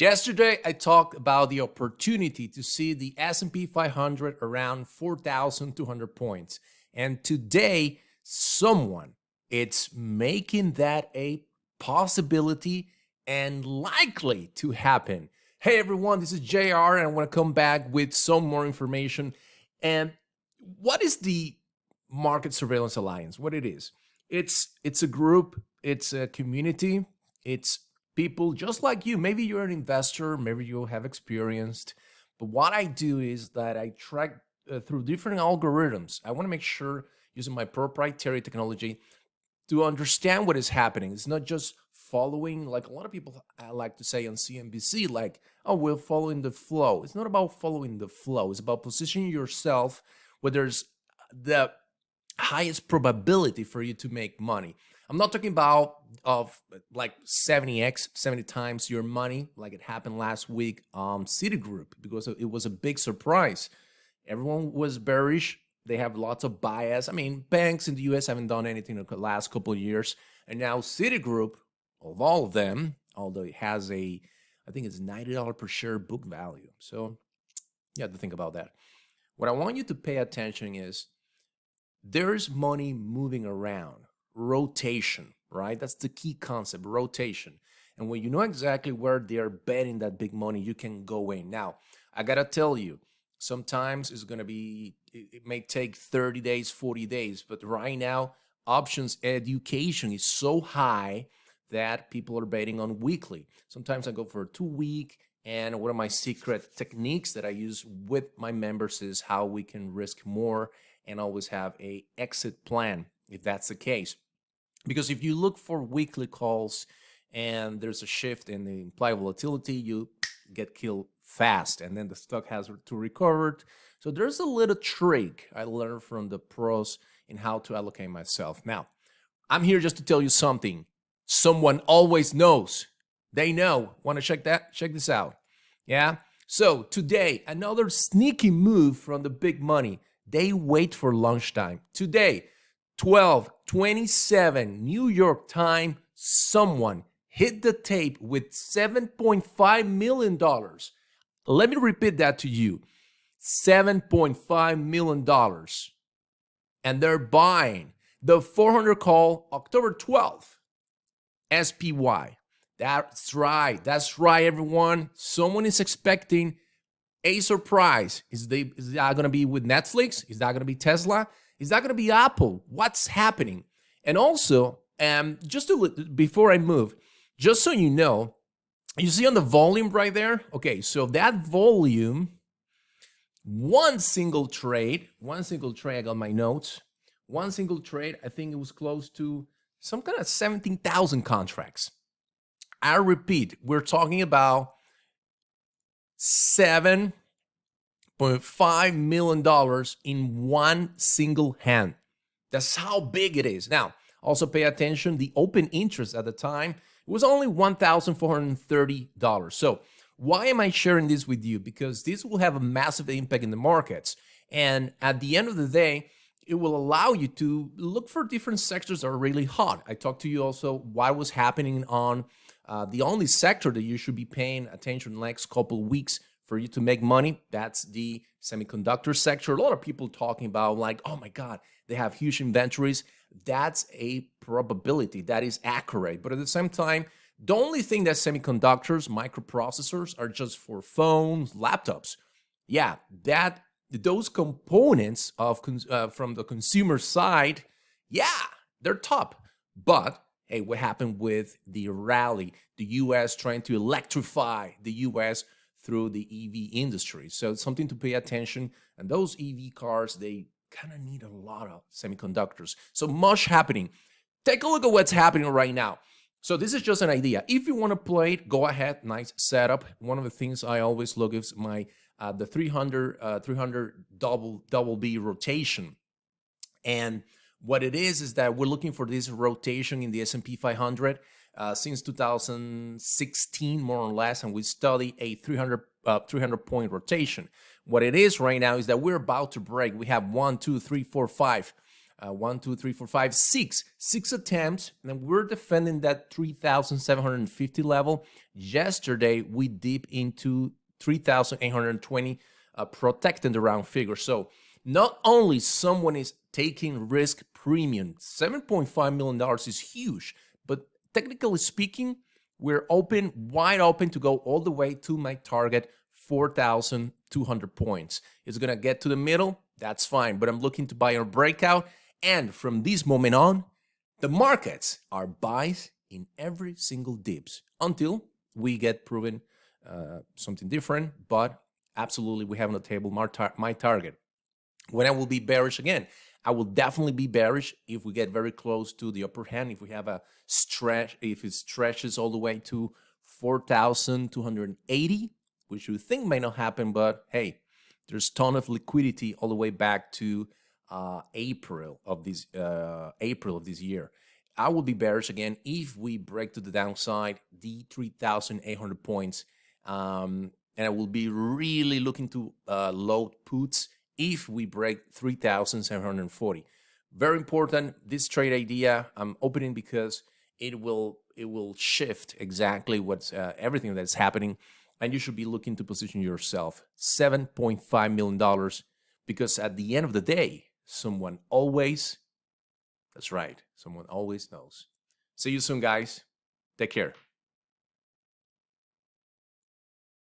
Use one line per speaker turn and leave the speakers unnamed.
Yesterday, I talked about the opportunity to see the S&P 500 around 4,200 points. And today, someone it's making that a possibility and likely to happen. Hey everyone, this is JR and I want to come back with some more information. And what is the Market Surveillance Alliance? What it is? It's a group, it's a community, it's people just like you. Maybe you're an investor, maybe you have experienced. But what I do is that I track through different algorithms. I want to make sure using my proprietary technology to understand what is happening. It's not just following, like a lot of people like to say on CNBC, like, oh, we're following the flow. It's not about following the flow. It's about positioning yourself where there's the highest probability for you to make money. I'm not talking about of like 70 times your money, like it happened last week Citigroup, because it was a big surprise. Everyone was bearish. They have lots of bias. I mean, banks in the US haven't done anything in the last couple of years. And now Citigroup, of all of them, although it has I think it's $90 per share book value. So you have to think about that. What I want you to pay attention is there's money moving around, rotation, right? That's the key concept, rotation. And when you know exactly where they're betting that big money, you can go in. Now, I got to tell you, sometimes it's going to be, it may take 30 days, 40 days, but right now, options education is so high that people are betting on weekly. Sometimes I go for a 2-week, and one of my secret techniques that I use with my members is how we can risk more and always have a exit plan if that's the case. Because if you look for weekly calls and there's a shift in the implied volatility, you get killed fast, and then the stock has to recover. So there's a little trick I learned from the pros in how to allocate myself. Now, I'm here just to tell you something. Someone always knows. They know. Want to check that? Check this out. Yeah? So today, another sneaky move from the big money. They wait for lunchtime. Today, 12:27 New York time, someone hit the tape with $7.5 million. Let me repeat that to you. $7.5 million. And they're buying the 400 call October 12th. SPY. That's right, everyone. Someone is expecting a surprise. Is that going to be with Netflix? Is that going to be Tesla? Is that going to be Apple? What's happening? And also, before I move, just so you know, you see on the volume right there? Okay, so that volume, one single trade, I got my notes, one single trade, I think it was close to some kind of 17,000 contracts. I repeat, we're talking about $7.5 million in one single hand. That's how big it is. Now, also pay attention, the open interest at the time was only $1,430. So why am I sharing this with you? Because this will have a massive impact in the markets. And at the end of the day, it will allow you to look for different sectors that are really hot. I talked to you also what was happening on the only sector that you should be paying attention the next couple of weeks for you to make money. That's the semiconductor sector. A lot of people talking about like, oh my God, they have huge inventories. That's a probability. That is accurate. But at the same time, the only thing that semiconductors, microprocessors are just for phones, laptops. Yeah, those components of from the consumer side, yeah, they're top. But hey, what happened with the rally? The U.S. trying to electrify the U.S. through the EV industry. So it's something to pay attention. And those EV cars, they kind of need a lot of semiconductors. So much happening. Take a look at what's happening right now. So this is just an idea. If you want to play it, go ahead. Nice setup. One of the things I always look is my the 300 double B rotation. And what it is that we're looking for this rotation in the S&P 500 since 2016, more or less, and we study a 300 point rotation. What it is right now is that we're about to break. We have 1, 2, 3, 4, 5 One, two, three, four, five, six attempts, and we're defending that 3,750 level. Yesterday, we dip into 3,820, protecting the round figure. So not only someone is taking risk premium, $7.5 million is huge, but technically speaking, we're open, wide open to go all the way to my target, 4,200 points. It's going to get to the middle, that's fine, but I'm looking to buy a breakout. And from this moment on, the markets are buys in every single dips until we get proven something different. But absolutely, we have on the table my target. When I will be bearish again, I will definitely be bearish if we get very close to the upper hand, if we have a stretch, if it stretches all the way to 4,280, which you think may not happen, but hey, there's a ton of liquidity all the way back to April of this year. I will be bearish again if we break to the downside, the 3,800 points, and I will be really looking to load puts if we break 3,740. Very important, this trade idea I'm opening because it will shift exactly what's everything that's happening, and you should be looking to position yourself. $7.5 million, because at the end of the day, someone always, that's right, someone always knows. See you soon, guys. Take care.